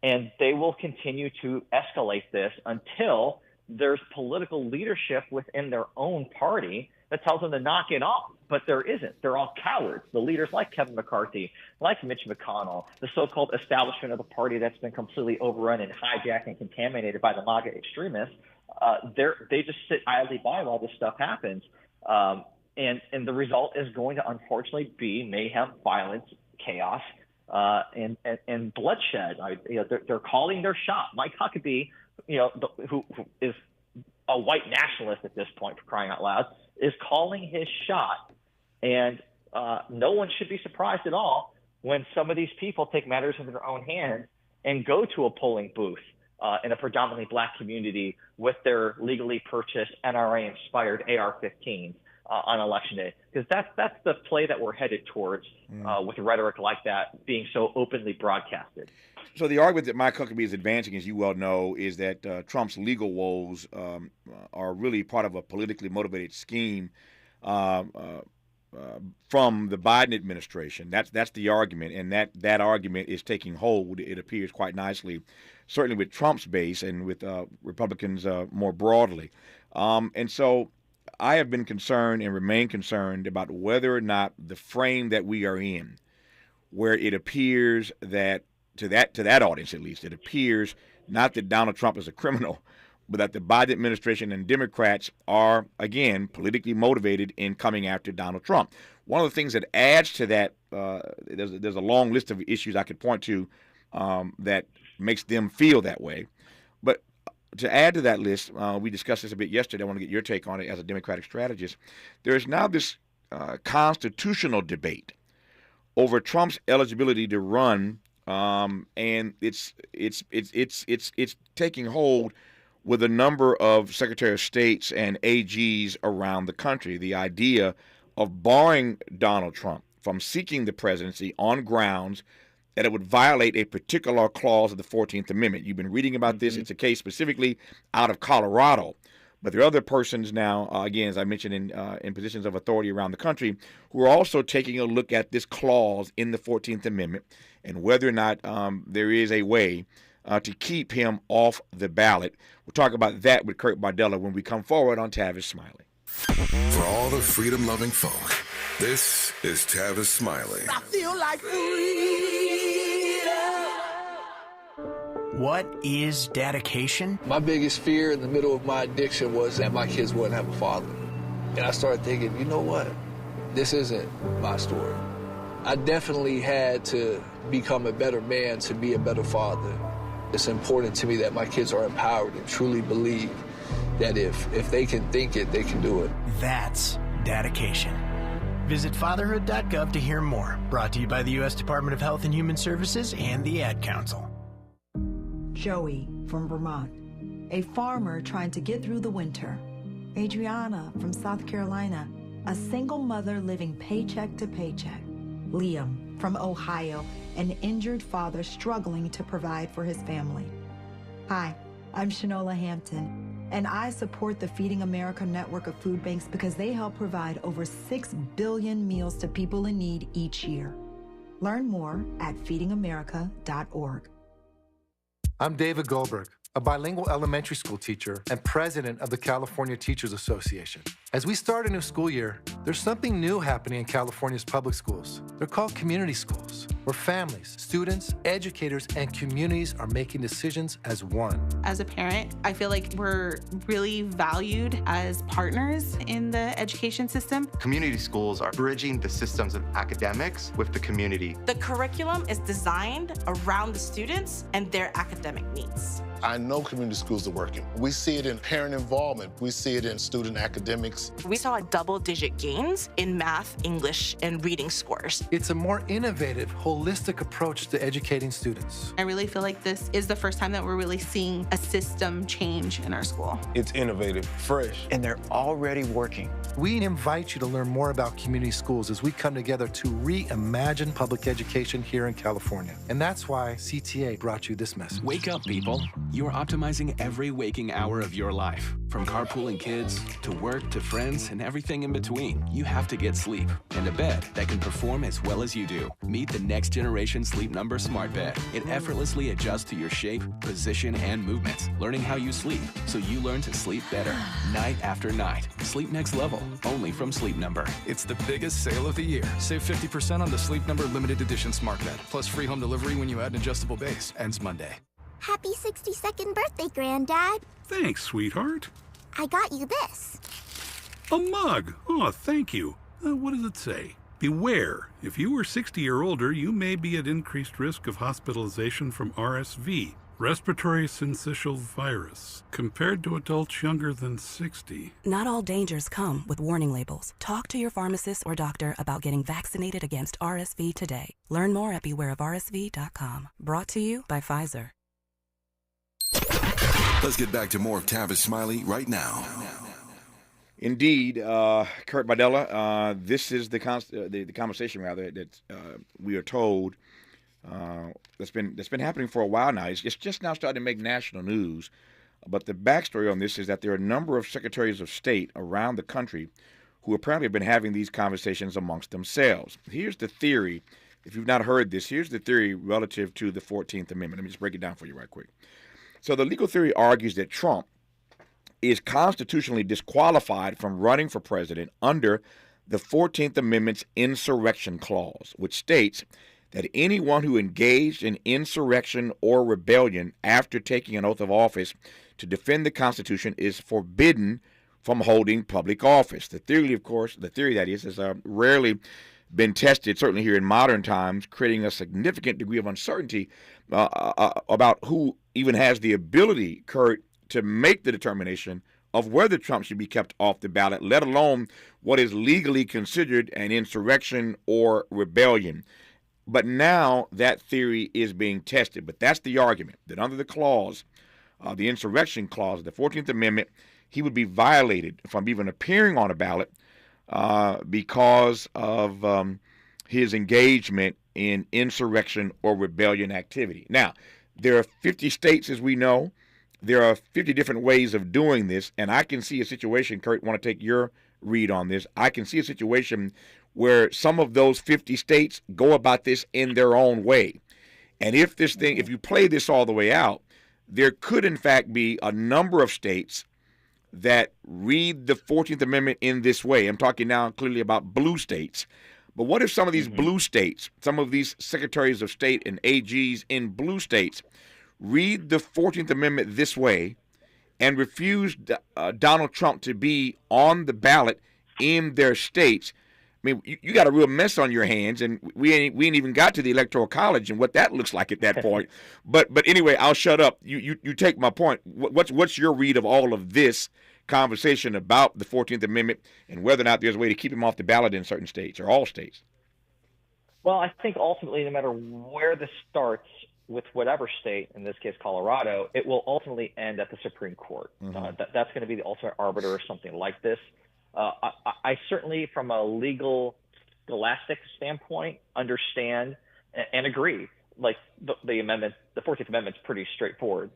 and they will continue to escalate this until there's political leadership within their own party that tells them to knock it off. But there isn't. They're all cowards. The leaders like Kevin McCarthy, like Mitch McConnell, the so-called establishment of the party that's been completely overrun and hijacked and contaminated by the MAGA extremists, they just sit idly by while this stuff happens. And the result is going to unfortunately be mayhem, violence, chaos, and bloodshed. They're calling their shot. Mike Huckabee, who is a white nationalist at this point, for crying out loud, is calling his shot. And no one should be surprised at all when some of these people take matters into their own hands and go to a polling booth in a predominantly black community with their legally purchased NRA-inspired AR-15s on Election Day. Because that's the play that we're headed towards with rhetoric like that being so openly broadcasted. So the argument that Mike Huckabee is advancing, as you well know, is that Trump's legal woes are really part of a politically motivated scheme from the Biden administration. That's the argument, and that argument is taking hold, it appears, quite nicely, certainly with Trump's base and with Republicans more broadly. And so I have been concerned and remain concerned about whether or not the frame that we are in, where it appears that to that audience, at least, it appears not that Donald Trump is a criminal, but that the Biden administration and Democrats are, again, politically motivated in coming after Donald Trump. One of the things that adds to that, there's a long list of issues I could point to that makes them feel that way. But to add to that list, we discussed this a bit yesterday. I want to get your take on it as a Democratic strategist. There is now this constitutional debate over Trump's eligibility to run. And it's taking hold with a number of Secretary of States and AGs around the country. The idea of barring Donald Trump from seeking the presidency on grounds that it would violate a particular clause of the 14th Amendment. You've been reading about this. It's a case specifically out of Colorado. But there are other persons now, again, as I mentioned, in positions of authority around the country, who are also taking a look at this clause in the 14th Amendment and whether or not there is a way to keep him off the ballot. We'll talk about that with Kurt Bardella when we come forward on Tavis Smiley. For all the freedom-loving folk, this is Tavis Smiley. I feel like freedom. What is dedication? My biggest fear in the middle of my addiction was that my kids wouldn't have a father. And I started thinking, you know what? This isn't my story. I definitely had to become a better man to be a better father. It's important to me that my kids are empowered and truly believe that if they can think it, they can do it. That's dedication. Visit fatherhood.gov to hear more. Brought to you by the U.S. Department of Health and Human Services and the Ad Council. Joey from Vermont, a farmer trying to get through the winter. Adriana from South Carolina, a single mother living paycheck to paycheck. Liam from Ohio, an injured father struggling to provide for his family. Hi, I'm Shanola Hampton, and I support the Feeding America network of food banks because they help provide over 6 billion meals to people in need each year. Learn more at feedingamerica.org. I'm David Goldberg, a bilingual elementary school teacher and president of the California Teachers Association. As we start a new school year, there's something new happening in California's public schools. They're called community schools, where families, students, educators, and communities are making decisions as one. As a parent, I feel like we're really valued as partners in the education system. Community schools are bridging the systems of academics with the community. The curriculum is designed around the students and their academic needs. I know community schools are working. We see it in parent involvement. We see it in student academics. We saw double-digit gains in math, English, and reading scores. It's a more innovative, holistic approach to educating students. I really feel like this is the first time that we're really seeing a system change in our school. It's innovative, fresh, and they're already working. We invite you to learn more about community schools as we come together to reimagine public education here in California. And that's why CTA brought you this message. Wake up, people. You're optimizing every waking hour of your life. From carpooling kids, to work, to friends, and everything in between. You have to get sleep, and a bed that can perform as well as you do. Meet the next generation Sleep Number Smart Bed. It effortlessly adjusts to your shape, position, and movements, learning how you sleep, so you learn to sleep better, night after night. Sleep next level, only from Sleep Number. It's the biggest sale of the year. Save 50% on the Sleep Number limited edition Smart Bed, plus free home delivery when you add an adjustable base. Ends Monday. Happy 62nd birthday, Granddad. Thanks, sweetheart. I got you this. A mug. Oh, thank you. What does it say? Beware. If you are 60 or older, you may be at increased risk of hospitalization from RSV, respiratory syncytial virus, compared to adults younger than 60. Not all dangers come with warning labels. Talk to your pharmacist or doctor about getting vaccinated against RSV today. Learn more at bewareofrsv.com. Brought to you by Pfizer. Let's get back to more of Tavis Smiley right now. Indeed, Kurt Bardella, this is the conversation rather that we are told that's been happening for a while now. It's just now starting to make national news. But the backstory on this is that there are a number of secretaries of state around the country who apparently have been having these conversations amongst themselves. Here's the theory. If you've not heard this, here's the theory relative to the 14th Amendment. Let me just break it down for you right quick. So the legal theory argues that Trump is constitutionally disqualified from running for president under the 14th Amendment's insurrection clause, which states that anyone who engaged in insurrection or rebellion after taking an oath of office to defend the Constitution is forbidden from holding public office. The theory, of course, has rarely been tested, certainly here in modern times, creating a significant degree of uncertainty about who even has the ability, Kurt, to make the determination of whether Trump should be kept off the ballot, let alone what is legally considered an insurrection or rebellion. But now that theory is being tested. But that's the argument, that under the clause, the insurrection clause of the 14th Amendment, he would be violated from even appearing on a ballot because of his engagement in insurrection or rebellion activity. Now, there are 50 states, as we know. There are 50 different ways of doing this, and I can see a situation, Kurt, want to take your read on this. I can see a situation where some of those 50 states go about this in their own way. And if you play this all the way out, there could in fact be a number of states that read the 14th Amendment in this way. I'm talking now clearly about blue states. But what if some of these blue states, some of these secretaries of state and AGs in blue states read the 14th Amendment this way and refuse Donald Trump to be on the ballot in their states? I mean, you got a real mess on your hands, and we ain't even got to the Electoral College and what that looks like at that point. But anyway, I'll shut up. You take my point. What's your read of all of this conversation about the 14th Amendment and whether or not there's a way to keep him off the ballot in certain states or all states? Well, I think ultimately, no matter where this starts with whatever state, in this case Colorado, it will ultimately end at the Supreme Court. That's going to be the ultimate arbiter or something like this. I certainly, from a legal scholastic standpoint, understand and agree. Like the amendment, the 14th Amendment is pretty straightforward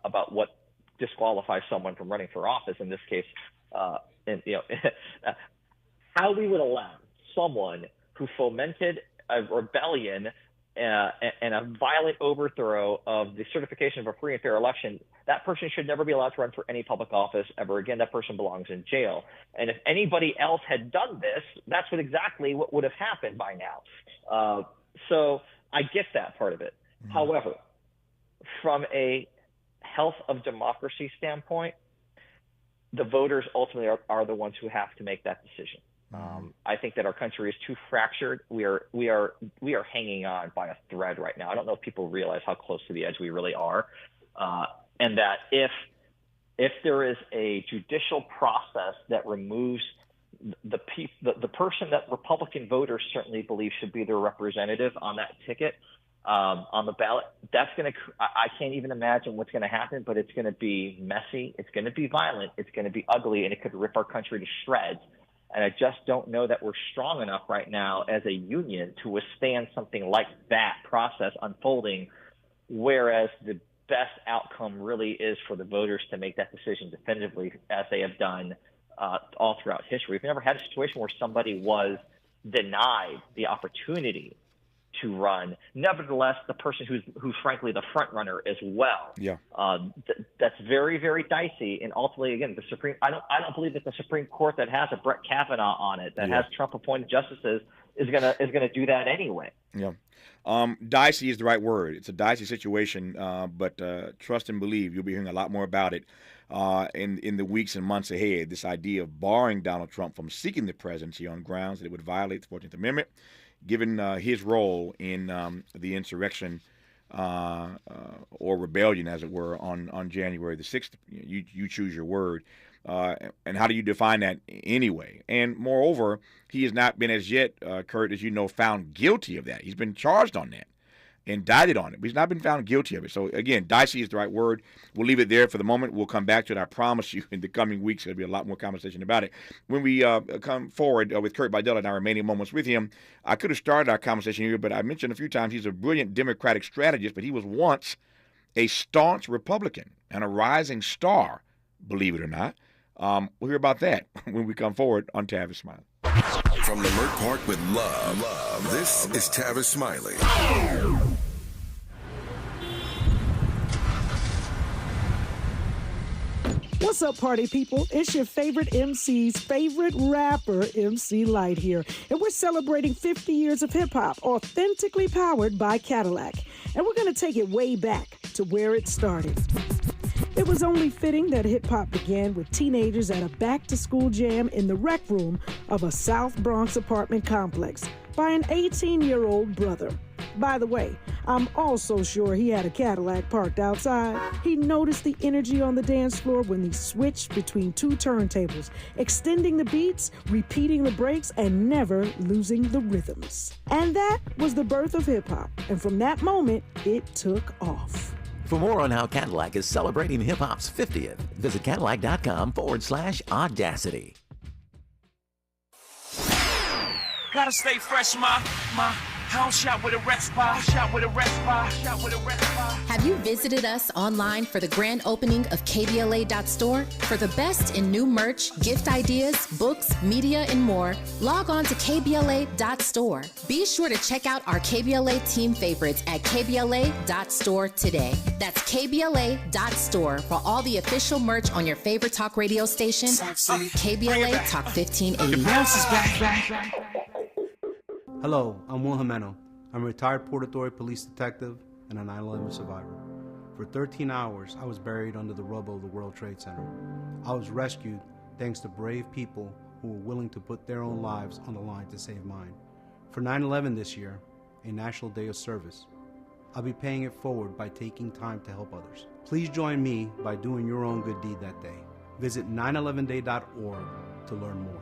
about what disqualifies someone from running for office. In this case, how we would allow someone who fomented a rebellion and a violent overthrow of the certification of a free and fair election, that person should never be allowed to run for any public office ever again. That person belongs in jail. And if anybody else had done this, that's exactly what would have happened by now. So I get that part of it. Mm-hmm. However, from a health of democracy standpoint, the voters ultimately are the ones who have to make that decision. I think that our country is too fractured. We are hanging on by a thread right now. I don't know if people realize how close to the edge we really are, and that if there is a judicial process that removes the person that Republican voters certainly believe should be their representative on that ticket on the ballot, I can't even imagine what's going to happen, but it's going to be messy. It's going to be violent. It's going to be ugly, and it could rip our country to shreds. And I just don't know that we're strong enough right now as a union to withstand something like that process unfolding, whereas the best outcome really is for the voters to make that decision definitively, as they have done all throughout history. We've never had a situation where somebody was denied the opportunity to run. Nevertheless, the person who's frankly the front runner as well. Yeah. That's very, very dicey. And ultimately, again, I don't believe that the Supreme Court that has a Brett Kavanaugh on it, that has Trump appointed justices, is gonna do that anyway. Yeah. Dicey is the right word. It's a dicey situation, but trust and believe you'll be hearing a lot more about it in the weeks and months ahead. This idea of barring Donald Trump from seeking the presidency on grounds that it would violate the 14th Amendment, given his role in the insurrection or rebellion, as it were, on January the 6th. You choose your word. And how do you define that anyway? And moreover, he has not been as yet, Kurt, as you know, found guilty of that. He's been charged on that, indicted on it, but he's not been found guilty of it. So again, dicey is the right word. We'll leave it there for the moment. We'll come back to it. I promise you in the coming weeks, there'll be a lot more conversation about it. When we come forward with Kurt Bidella in our remaining moments with him, I could have started our conversation here, but I mentioned a few times he's a brilliant Democratic strategist, but he was once a staunch Republican and a rising star, believe it or not. We'll hear about that when we come forward on Tavis Smiley. From Leimert Park with love, this is Tavis Smiley. What's up, party people? It's your favorite MC's favorite rapper, MC Light here. And we're celebrating 50 years of hip-hop, authentically powered by Cadillac. And we're going to take it way back to where it started. It was only fitting that hip-hop began with teenagers at a back-to-school jam in the rec room of a South Bronx apartment complex by an 18-year-old brother. By the way, I'm also sure he had a Cadillac parked outside. He noticed the energy on the dance floor when he switched between two turntables, extending the beats, repeating the breaks, and never losing the rhythms. And that was the birth of hip-hop. And from that moment, it took off. For more on how Cadillac is celebrating hip-hop's 50th, visit Cadillac.com/audacity. Gotta stay fresh, ma. House shot with a rest bar. Have you visited us online for the grand opening of KBLA.store? For the best in new merch, gift ideas, books, media, and more, log on to KBLA.store. Be sure to check out our KBLA team favorites at KBLA.store today. That's KBLA.store for all the official merch on your favorite talk radio station, KBLA Talk 1580. Hello, I'm Will Jimeno. I'm a retired Port Authority police detective and a 9/11 survivor. For 13 hours, I was buried under the rubble of the World Trade Center. I was rescued thanks to brave people who were willing to put their own lives on the line to save mine. For 9/11 this year, a National Day of Service, I'll be paying it forward by taking time to help others. Please join me by doing your own good deed that day. Visit 911day.org to learn more.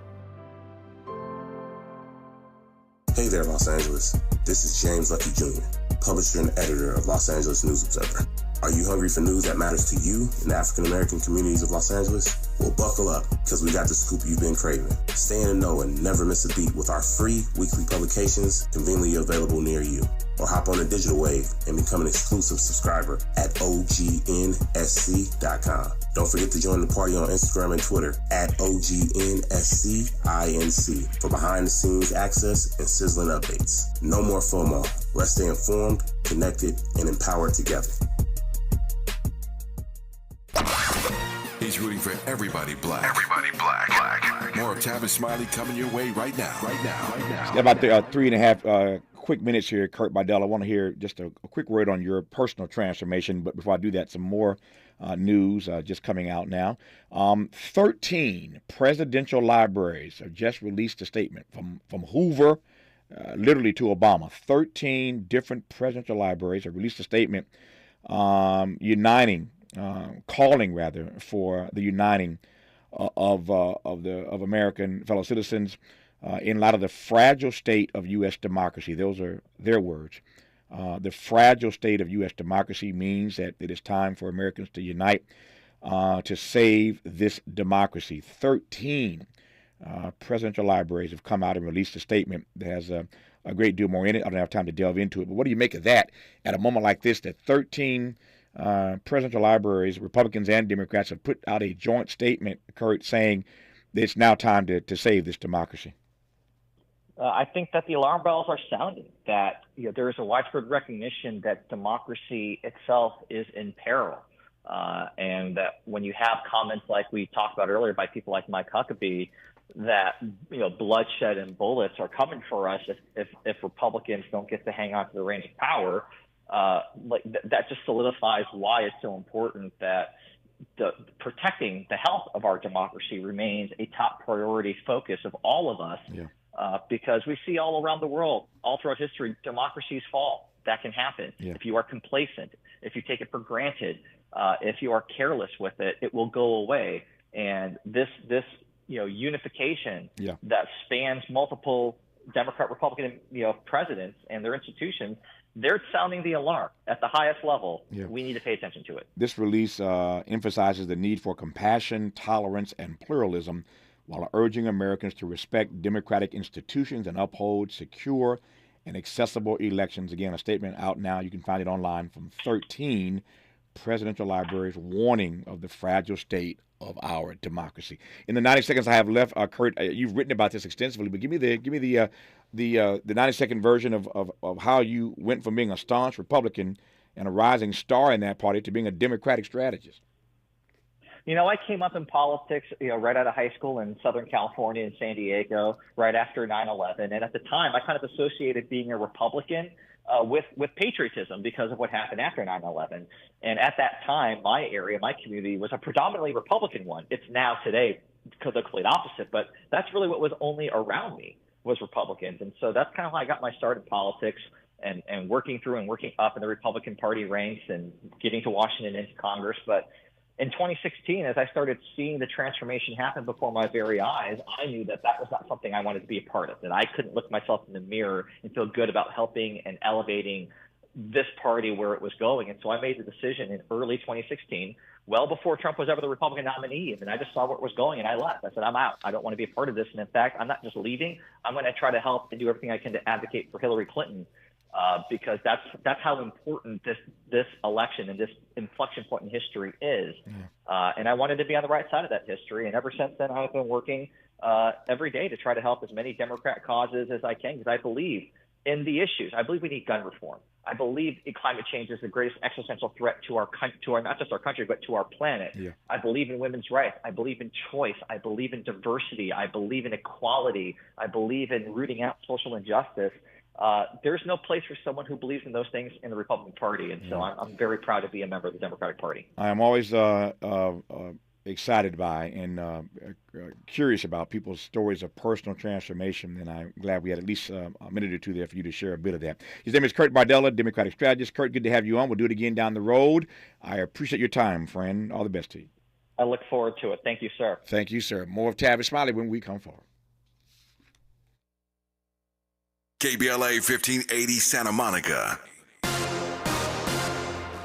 Hey there, Los Angeles. This is James Lucky Jr., publisher and editor of Los Angeles News Observer. Are you hungry for news that matters to you in the African American communities of Los Angeles? Well, buckle up, because we got the scoop you've been craving. Stay in the know and never miss a beat with our free weekly publications conveniently available near you. Or hop on the digital wave and become an exclusive subscriber at OGNSC.com. Don't forget to join the party on Instagram and Twitter at OGNSCINC for behind-the-scenes access and sizzling updates. No more FOMO. Let's stay informed, connected, and empowered together. He's rooting for everybody black. Everybody black. More of Tavis Smiley coming your way right now. Got about 3.5 quick minutes here, Kurt Bidell. I want to hear just a quick word on your personal transformation. But before I do that, some more news just coming out now. 13 presidential libraries have just released a statement from Hoover, literally to Obama. 13 different presidential libraries have released a statement calling for the uniting of American fellow citizens in light of the fragile state of U.S. democracy. Those are their words. The fragile state of U.S. democracy means that it is time for Americans to unite to save this democracy. 13 presidential libraries have come out and released a statement that has a great deal more in it. I don't have time to delve into it, but what do you make of that at a moment like this, that 13 presidential libraries, Republicans and Democrats, have put out a joint statement, Kurt, saying that it's now time to save this democracy? I think that the alarm bells are sounding, that there is a widespread recognition that democracy itself is in peril. And that when you have comments like we talked about earlier by people like Mike Huckabee, that bloodshed and bullets are coming for us if Republicans don't get to hang on to the reins of power, that just solidifies why it's so important that protecting the health of our democracy remains a top priority focus of all of us. Yeah. Because we see all around the world, all throughout history, democracies fall. That can happen. Yeah. If you are complacent, if you take it for granted, if you are careless with it, it will go away. And this unification that spans multiple Democrat, Republican, presidents and their institutions, they're sounding the alarm at the highest level. Yeah. We need to pay attention to it. This release emphasizes the need for compassion, tolerance, and pluralism, while urging Americans to respect democratic institutions and uphold secure and accessible elections. Again, a statement out now. You can find it online from 13 presidential libraries warning of the fragile state of our democracy. In the 90 seconds I have left, Kurt, you've written about this extensively, but give me the 90-second version of how you went from being a staunch Republican and a rising star in that party to being a Democratic strategist. I came up in politics, right out of high school in Southern California in San Diego, right after 9/11. And at the time, I kind of associated being a Republican with patriotism because of what happened after 9/11. And at that time, my area, my community was a predominantly Republican one. It's now today the complete opposite, but that's really what was only around me was Republicans. And so that's kind of how I got my start in politics and working through and working up in the Republican Party ranks and getting to Washington into Congress. But in 2016, as I started seeing the transformation happen before my very eyes, I knew that was not something I wanted to be a part of, that I couldn't look myself in the mirror and feel good about helping and elevating this party where it was going. And so I made the decision in early 2016, well before Trump was ever the Republican nominee, and I just saw where it was going and I left. I said, I'm out. I don't want to be a part of this. And in fact, I'm not just leaving. I'm going to try to help and do everything I can to advocate for Hillary Clinton. Because that's how important this election and this inflection point in history is. And I wanted to be on the right side of that history. And ever since then, I've been working every day to try to help as many Democrat causes as I can, because I believe in the issues. I believe we need gun reform. I believe climate change is the greatest existential threat to our not just our country, but to our planet. Yeah. I believe in women's rights. I believe in choice. I believe in diversity. I believe in equality. I believe in rooting out social injustice. There's no place for someone who believes in those things in the Republican Party, and so I'm very proud to be a member of the Democratic Party. I am always excited by and curious about people's stories of personal transformation, and I'm glad we had at least a minute or two there for you to share a bit of that. His name is Kurt Bardella, Democratic strategist. Kurt, good to have you on. We'll do it again down the road. I appreciate your time, friend. All the best to you. I look forward to it. Thank you, sir. Thank you, sir. More of Tavis Smiley when we come forward. KBLA 1580 Santa Monica.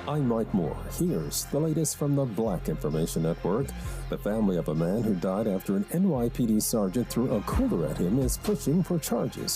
I'm Mike Moore. Here's the latest from the Black Information Network. The family of a man who died after an NYPD sergeant threw a cooler at him is pushing for charges.